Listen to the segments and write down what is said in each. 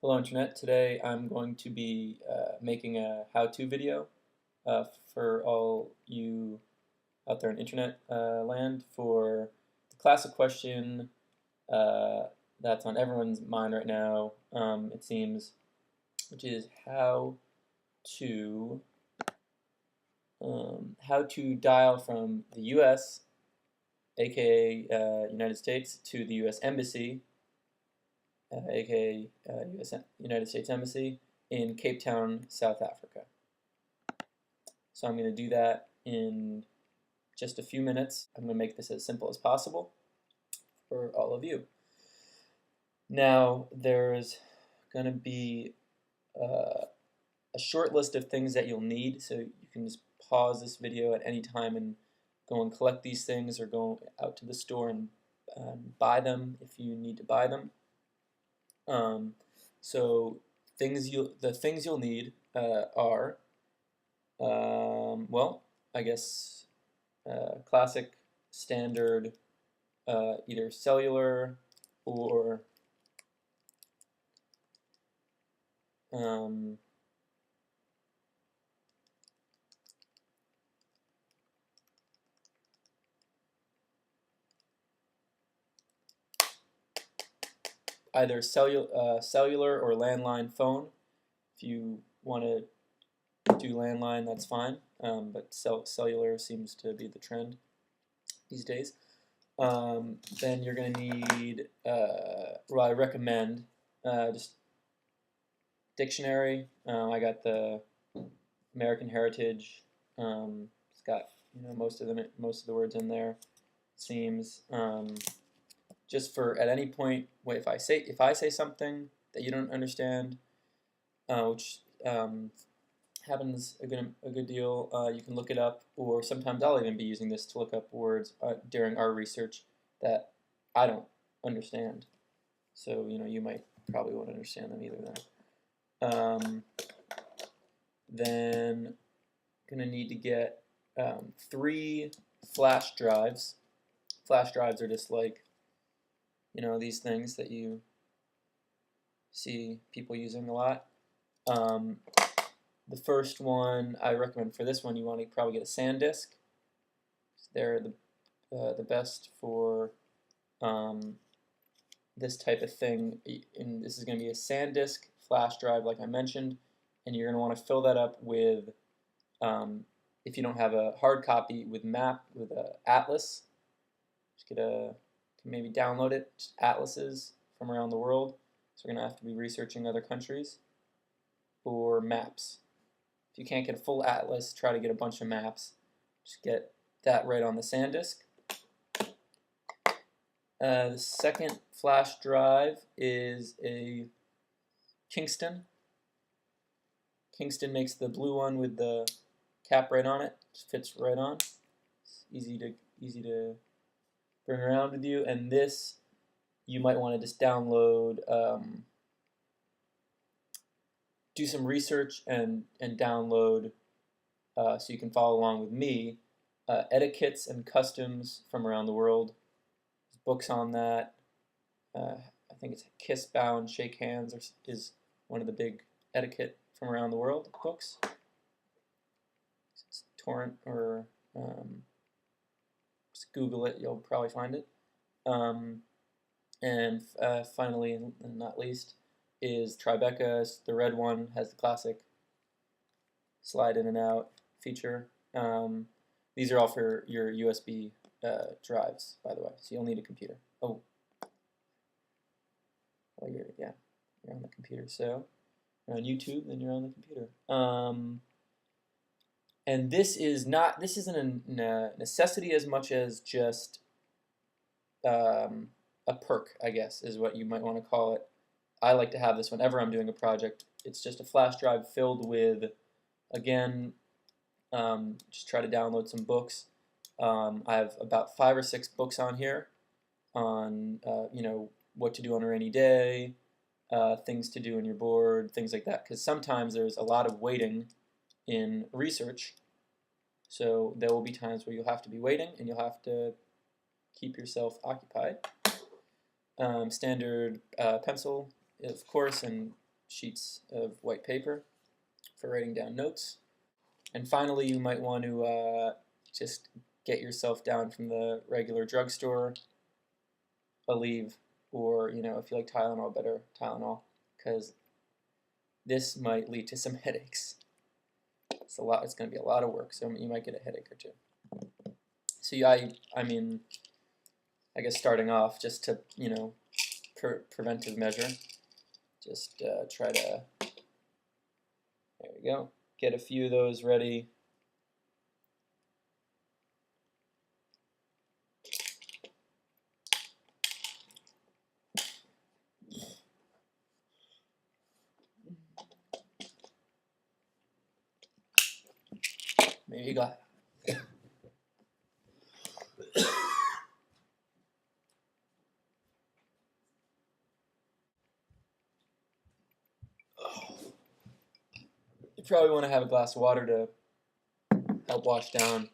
Hello Internet. Today I'm going to be making a how-to video for all you out there in Internet land for the classic question uh, that's on everyone's mind right now, it seems, which is to how to dial from the U.S., aka United States, to the U.S. Embassy, aka United States Embassy in Cape Town, South Africa. So I'm going to do that in just a few minutes. I'm going to make this as simple as possible for all of you. Now, there's going to be a short list of things that you'll need, so you can just pause this video at any time and go and collect these things, or go out to the store and buy them if you need to buy them. So the things you'll need are, well, I guess classic, standard, either cellular or either cellular or landline phone. If you want to do landline, that's fine, but cellular seems to be the trend these days. Then you're going to need, well, I recommend just dictionary. I got the American Heritage. It's got most of the words in there. It seems just for at any point, if I say something that you don't understand, which happens a good deal, you can look it up, or sometimes I'll even be using this to look up words during our research that I don't understand. So you might probably won't understand them either then. Then gonna need to get 3 flash drives. Flash drives are just like these things that you see people using a lot. The first one I recommend for this one, you want to probably get a SanDisk. They're the best for this type of thing. And this is going to be a SanDisk flash drive, like I mentioned, and you're going to want to fill that up with, if you don't have a hard copy, with Atlas. Just maybe download it, just atlases from around the world. So we're going to have to be researching other countries, or maps. If you can't get a full atlas, try to get a bunch of maps. Just get that right on the SanDisk. The second flash drive is a Kingston. Kingston makes the blue one with the cap right on it. Just fits right on. It's easy to bring around with you. And this, you might want to just download, do some research and download, so you can follow along with me, etiquettes and customs from around the world. There's books on that. I think it's Kiss, Bow, and Shake Hands is one of the big etiquette from around the world books. It's torrent, or just Google it, you'll probably find it. And finally, and not least, is Tribeca. The red one has the classic slide in and out feature. These are all for your USB drives, by the way, so you'll need a computer. Oh, well, you're on the computer. So you're on YouTube, then you're on the computer. And this isn't a necessity as much as just a perk, I guess, is what you might want to call it. I like to have this whenever I'm doing a project. It's just a flash drive filled with, again, just try to download some books. I have about 5 or 6 books on here on, what to do on a rainy day, things to do when you're bored, things like that. Because sometimes there's a lot of waiting in research. So there will be times where you'll have to be waiting and you'll have to keep yourself occupied. Standard pencil, of course, and sheets of white paper for writing down notes. And finally, you might want to just get yourself down from the regular drugstore Aleve, or if you like Tylenol, better Tylenol, because this might lead to some headaches. It's going to be a lot of work, so you might get a headache or two. So yeah, I guess starting off, just to preventive measure, just try to, there we go, get a few of those ready. There you go. You probably want to have a glass of water to help wash down.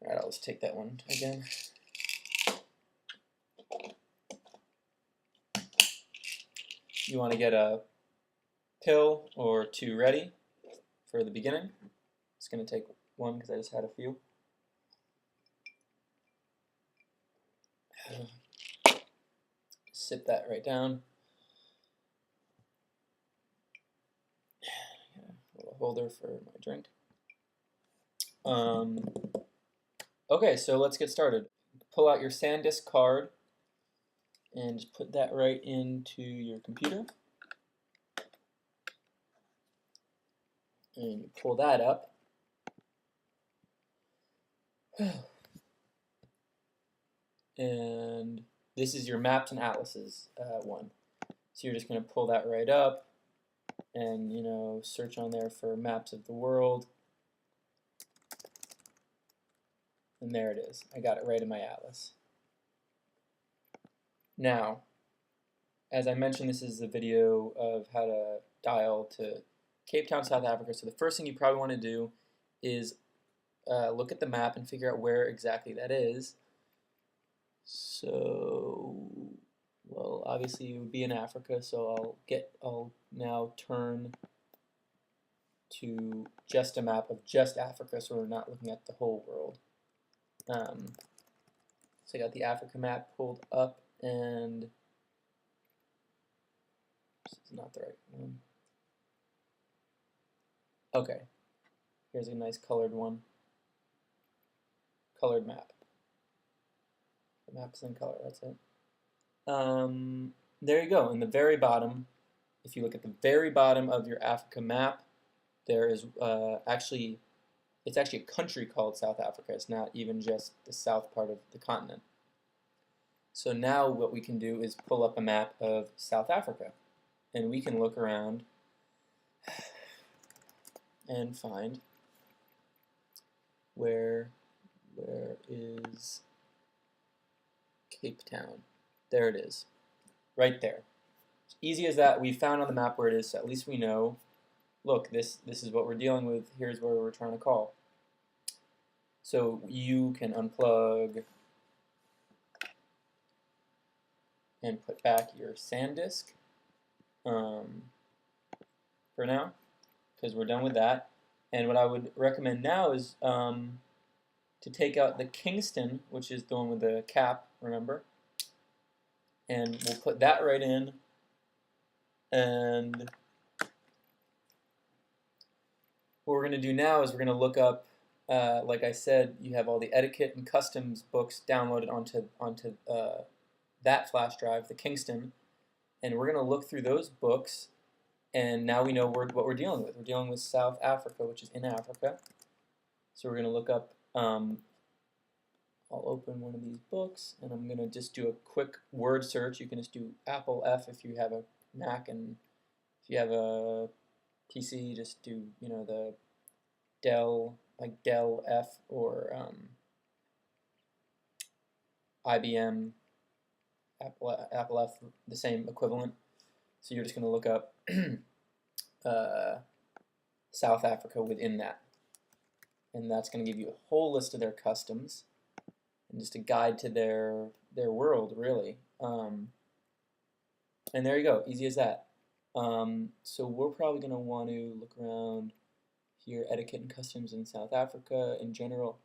All right, I'll just take that one again. You want to get a pill or two ready for the beginning. It's going to take one because I just had a few. Sip that right down. A little holder for my drink. Okay, so let's get started. Pull out your SanDisk card and just put that right into your computer. And you pull that up. And this is your Maps and Atlases one. So you're just going to pull that right up and search on there for maps of the world. And there it is. I got it right in my atlas. Now, as I mentioned, this is a video of how to dial to Cape Town, South Africa. So the first thing you probably want to do is look at the map and figure out where exactly that is. So, well, obviously it would be in Africa, so I'll now turn to just a map of just Africa, so we're not looking at the whole world. So I got the Africa map pulled up, and this is not the right one. Okay, here's a nice colored one. Colored map. The map is in color, that's it. There you go. In the very bottom, if you look at the very bottom of your Africa map, there is it's actually a country called South Africa. It's not even just the south part of the continent. So now what we can do is pull up a map of South Africa, and we can look around and find where is Cape Town. There it is, right there. Easy as that. We found on the map where it is, so at least we know, look, this is what we're dealing with. Here's where we're trying to call. So you can unplug and put back your SanDisk for now, because we're done with that. And what I would recommend now is to take out the Kingston, which is the one with the cap, remember? And we'll put that right in. And what we're going to do now is we're going to look up, like I said, you have all the etiquette and customs books downloaded onto that flash drive, the Kingston, and we're going to look through those books, and now we know what we're dealing with. We're dealing with South Africa, which is in Africa. So we're going to look up, I'll open one of these books, and I'm going to just do a quick word search. You can just do Apple F if you have a Mac, and if you have a PC, just do, the Dell, like Dell F, or IBM Apple F, the same equivalent. So you're just going to look up South Africa within that. And that's going to give you a whole list of their customs and just a guide to their world, really. And there you go, easy as that. So we're probably going to want to look around here, etiquette and customs in South Africa in general.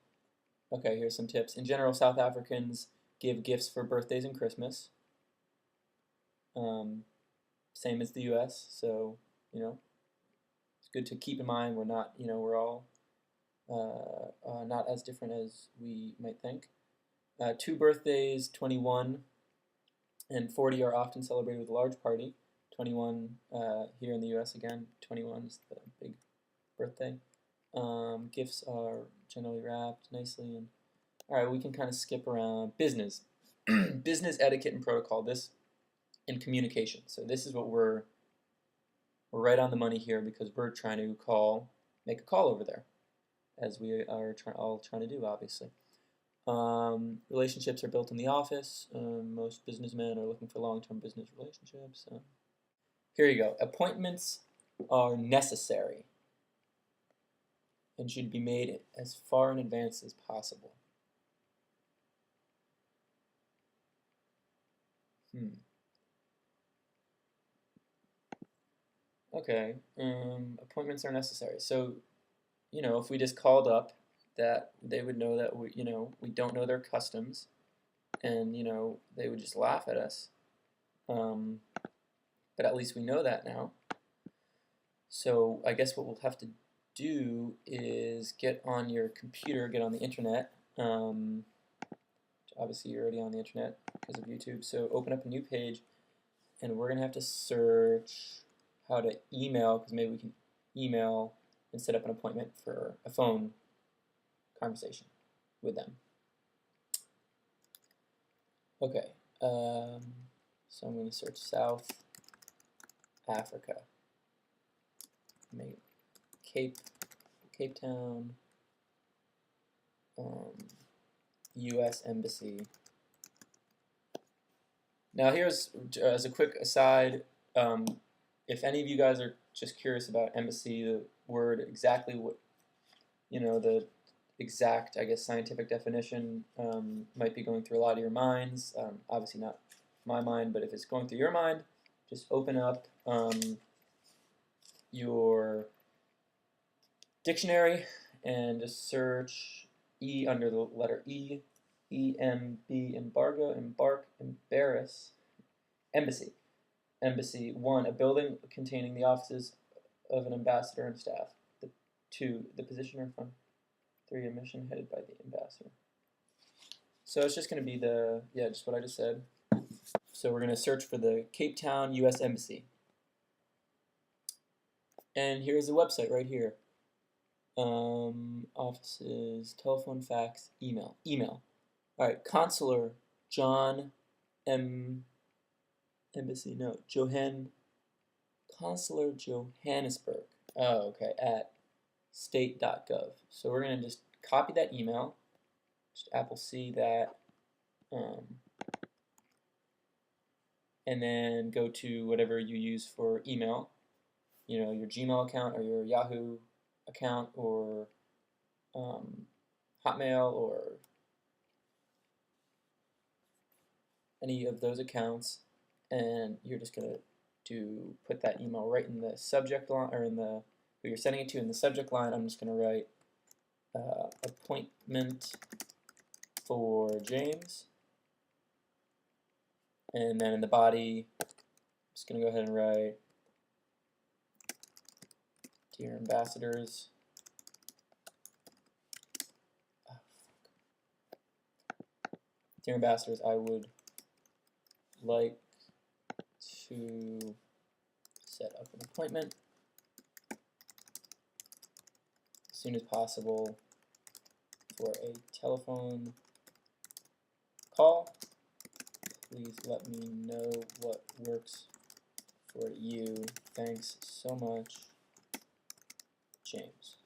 Okay, here's some tips. In general, South Africans give gifts for birthdays and Christmas. Same as the U.S., so, it's good to keep in mind we're not, we're all not as different as we might think. 2 birthdays, 21 and 40 are often celebrated with a large party. 21 here in the U.S. again, 21 is the big birthday. Gifts are generally wrapped nicely. And all right, we can kind of skip around. Business. Business etiquette and protocol. This and communication. So this is what we're right on the money here because we're trying to make a call over there, as we are all trying to do, obviously. Relationships are built in the office. Most businessmen are looking for long-term business relationships. Here you go. Appointments are necessary and should be made as far in advance as possible. Okay. Appointments are necessary. So, if we just called up, that they would know that we don't know their customs, and they would just laugh at us. But at least we know that now. So I guess what we'll have to do is get on your computer, get on the internet. Obviously you're already on the internet because of YouTube. So open up a new page, and we're gonna have to search how to email, because maybe we can email and set up an appointment for a phone conversation with them. Okay, so I'm going to search South Africa. Maybe Cape Town, U.S. Embassy. Now here's, as a quick aside, if any of you guys are just curious about embassy, the word exactly what, the exact, I guess, scientific definition might be going through a lot of your minds. Obviously not my mind, but if it's going through your mind, just open up your dictionary and just search E under the letter E, E-M-B, embargo, embark, embarrass, embassy. Embassy, 1, a building containing the offices of an ambassador and staff. 2, the position or fund. 3, a mission headed by the ambassador. So it's just going to be just what I just said. So we're going to search for the Cape Town U.S. Embassy. And here's the website right here. Offices, telephone, fax, email. Email. All right, Consular John M. Embassy, no, Consular Johannesburg. Oh, okay, at state.gov. So we're going to just copy that email, just Apple C that, and then go to whatever you use for email, your Gmail account or your Yahoo account or Hotmail or any of those accounts, and you're just going to put that email right in the subject line, or in the who you're sending it to in the subject line. I'm just going to write appointment for James, and then in the body I'm just going to go ahead and write dear ambassadors. Dear ambassadors, I would like to set up an appointment as soon as possible for a telephone call. Please let me know what works for you. Thanks so much, James.